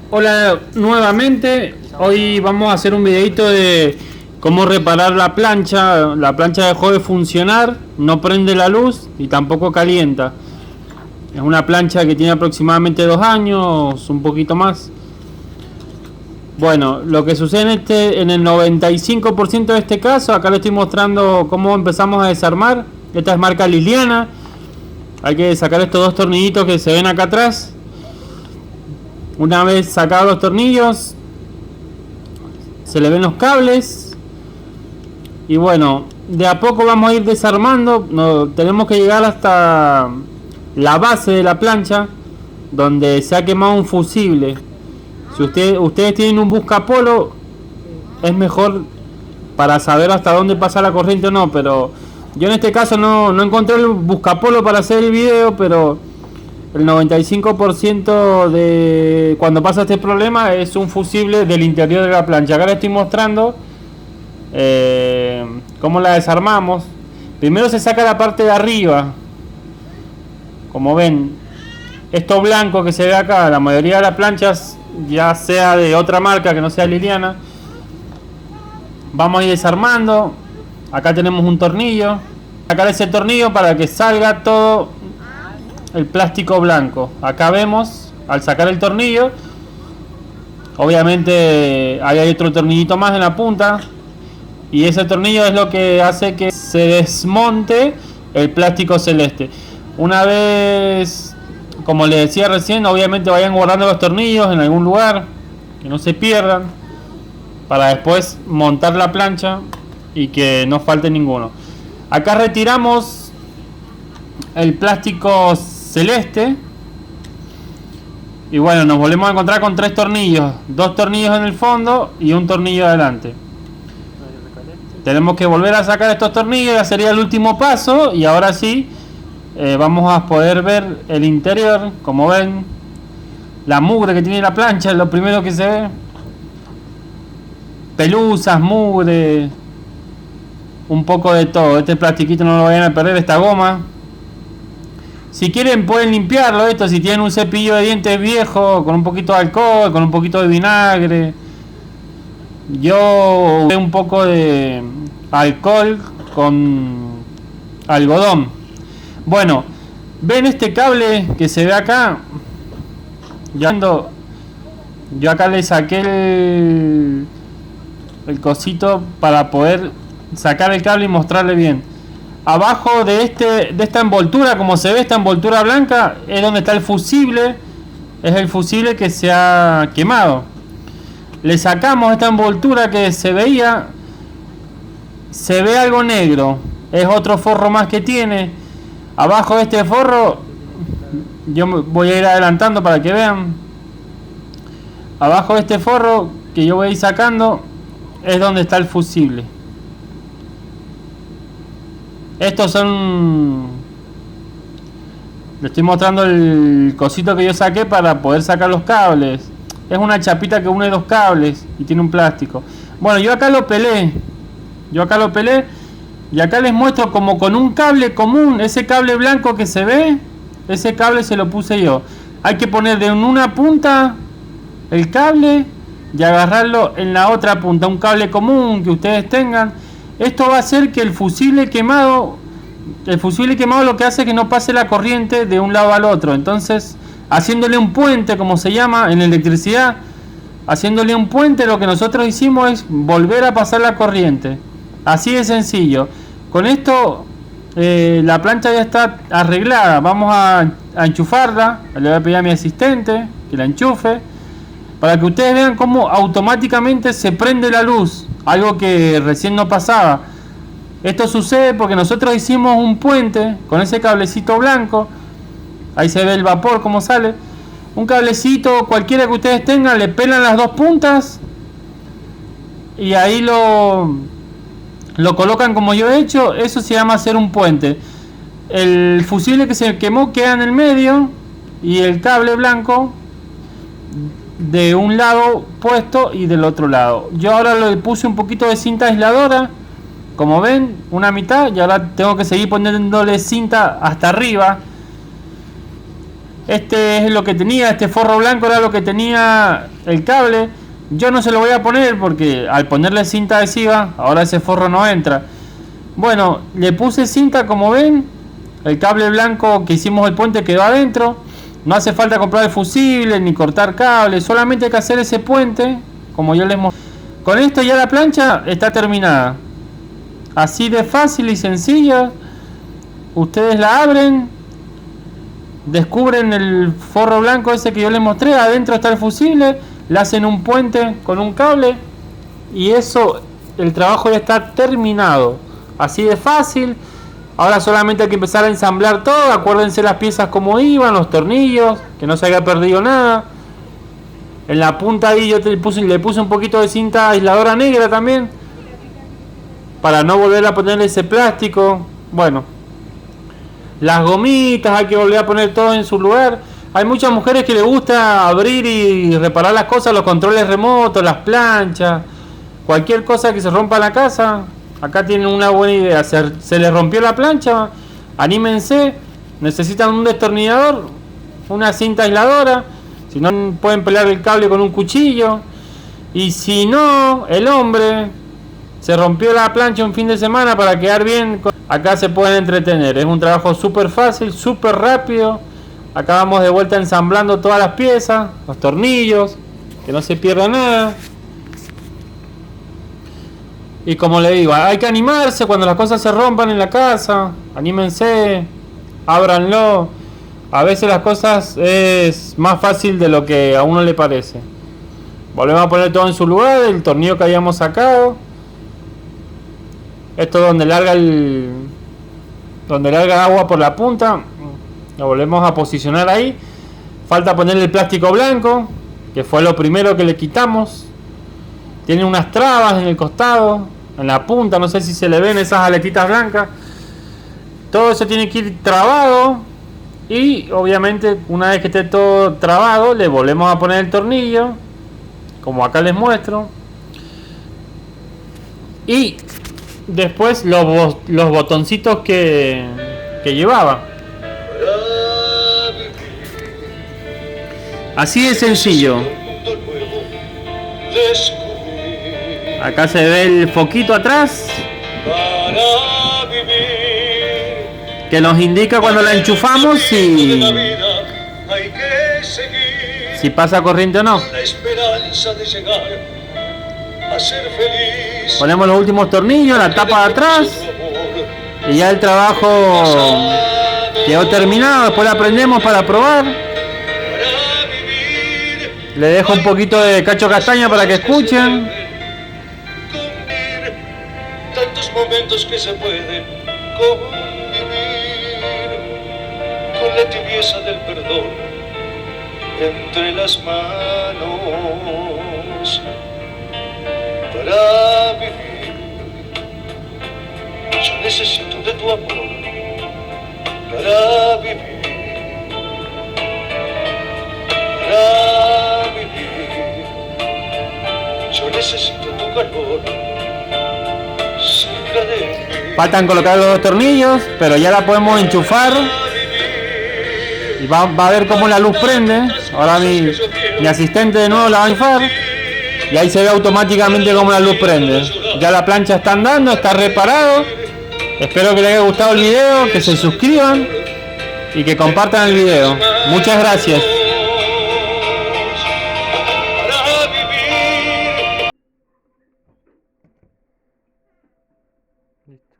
Hola nuevamente, hoy vamos a hacer un videito de cómo reparar la plancha. La plancha dejó de funcionar, no prende la luz y tampoco calienta. Es una plancha que tiene aproximadamente 2 años, un poquito más. Bueno, lo que sucede en el 95% de este caso, acá le estoy mostrando cómo empezamos a desarmar. Esta es marca Liliana. Hay que sacar estos dos tornillitos que se ven acá atrás. Una vez sacados los tornillos, se le ven los cables. Y bueno, de a poco vamos a ir desarmando. Tenemos que llegar hasta la base de la plancha, donde se ha quemado un fusible. Si ustedes tienen un buscapolo, es mejor para saber hasta dónde pasa la corriente o no. Pero yo en este caso no encontré el buscapolo para hacer el video, pero el 95% de cuando pasa este problema es un fusible del interior de la plancha. Acá les estoy mostrando cómo la desarmamos. Primero se saca la parte de arriba. Como ven, esto blanco que se ve acá, la mayoría de las planchas, ya sea de otra marca que no sea Liliana, vamos a ir desarmando. Acá tenemos un tornillo. Sacar ese tornillo para que salga todo el plástico blanco. Acá vemos, al sacar el tornillo, obviamente hay otro tornillito más en la punta, y ese tornillo es lo que hace que se desmonte el plástico celeste. Una vez, como les decía recién, obviamente vayan guardando los tornillos en algún lugar, que no se pierdan, para después montar la plancha y que no falte ninguno. Acá retiramos el plástico celeste y bueno, nos volvemos a encontrar con 3 tornillos, 2 tornillos en el fondo y un tornillo adelante. Tenemos que volver a sacar estos tornillos, ya sería el último paso, y ahora sí vamos a poder ver el interior. Como ven, la mugre que tiene la plancha es lo primero que se ve. Pelusas, mugre, un poco de todo. Este plastiquito no lo vayan a perder, esta goma. Si quieren pueden limpiarlo esto, si tienen un cepillo de dientes viejo, con un poquito de alcohol, con un poquito de vinagre. Yo usé un poco de alcohol con algodón. Bueno, ven este cable que se ve acá. Yo acá le saqué el cosito para poder sacar el cable y mostrarle bien. Abajo de esta envoltura, como se ve, esta envoltura blanca, es donde está el fusible. Es el fusible que se ha quemado. Le sacamos esta envoltura que se veía. Se ve algo negro. Es otro forro más que tiene. Abajo de este forro, yo voy a ir adelantando para que vean. Abajo de este forro que yo voy a ir sacando, es donde está el fusible. Estos son... Les estoy mostrando el cosito que yo saqué para poder sacar los cables. Es una chapita que une 2 cables y tiene un plástico. Bueno, yo acá lo pelé. Y acá les muestro como con un cable común. Ese cable blanco que se ve, ese cable se lo puse yo. Hay que poner de una punta el cable y agarrarlo en la otra punta. Un cable común que ustedes tengan. Esto va a hacer que el fusible quemado lo que hace es que no pase la corriente de un lado al otro. Entonces, haciéndole un puente, como se llama en electricidad, haciéndole un puente, lo que nosotros hicimos es volver a pasar la corriente. Así de sencillo. Con esto la plancha ya está arreglada. Vamos a enchufarla. Le voy a pedir a mi asistente que la enchufe, para que ustedes vean cómo automáticamente se prende la luz. Algo que recién no pasaba. Esto sucede porque nosotros hicimos un puente con ese cablecito blanco. Ahí se ve el vapor como sale. Un cablecito cualquiera que ustedes tengan, le pelan las 2 puntas y ahí lo colocan como yo he hecho. Eso se llama hacer un puente. El fusible que se quemó queda en el medio y el cable blanco de un lado puesto y del otro lado. Yo ahora le puse un poquito de cinta aisladora, como ven, una mitad, y ahora tengo que seguir poniéndole cinta hasta arriba. Este es lo que tenía, este forro blanco era lo que tenía el cable. Yo no se lo voy a poner porque al ponerle cinta adhesiva, ahora ese forro no entra. Bueno, le puse cinta, como ven. El cable blanco que hicimos el puente quedó adentro. No hace falta comprar el fusible ni cortar cables, solamente hay que hacer ese puente, como yo les mostré. Con esto ya la plancha está terminada. Así de fácil y sencilla. Ustedes la abren, descubren el forro blanco ese que yo les mostré, adentro está el fusible, le hacen un puente con un cable y eso, el trabajo ya está terminado. Así de fácil. Ahora solamente hay que empezar a ensamblar todo. Acuérdense las piezas como iban, los tornillos, que no se haya perdido nada. En la punta ahí yo le puse un poquito de cinta aisladora negra también, para no volver a poner ese plástico. Bueno, las gomitas hay que volver a poner todo en su lugar. Hay muchas mujeres que les gusta abrir y reparar las cosas, los controles remotos, las planchas, cualquier cosa que se rompa en la casa. Acá tienen una buena idea. Se les rompió la plancha, anímense. Necesitan un destornillador, una cinta aisladora. Si no, pueden pelar el cable con un cuchillo. Y si no, el hombre se rompió la plancha un fin de semana para quedar bien, acá se pueden entretener. Es un trabajo súper fácil, súper rápido. Acá vamos de vuelta ensamblando todas las piezas, los tornillos, que no se pierda nada. Y como le digo, hay que animarse cuando las cosas se rompan en la casa. Anímense, ábranlo. A veces las cosas es más fácil de lo que a uno le parece. Volvemos a poner todo en su lugar, el tornillo que habíamos sacado. Esto es donde larga agua por la punta. Lo volvemos a posicionar ahí. Falta ponerle el plástico blanco, que fue lo primero que le quitamos. Tiene unas trabas en el costado, en la punta, no sé si se le ven esas aletitas blancas. Todo eso tiene que ir trabado. Y obviamente una vez que esté todo trabado, le volvemos a poner el tornillo, como acá les muestro. Y después los botoncitos que llevaba. Así de sencillo. Acá se ve el foquito atrás, que nos indica cuando la enchufamos si pasa corriente o no. Ponemos los últimos tornillos, la tapa de atrás y ya el trabajo quedó terminado. Después la prendemos para probar. Le dejo un poquito de cacho castaña para que escuchen. Tantos momentos que se pueden convivir con la tibieza del perdón entre las manos para vivir. Yo necesito de tu amor para vivir, para vivir. Yo necesito tu calor. Faltan colocar los dos tornillos, pero ya la podemos enchufar. Y va a ver cómo la luz prende. Ahora mi asistente de nuevo la va a enchufar. Y ahí se ve automáticamente cómo la luz prende. Ya la plancha está andando, está reparado. Espero que les haya gustado el video, que se suscriban y que compartan el video. Muchas gracias. Listo.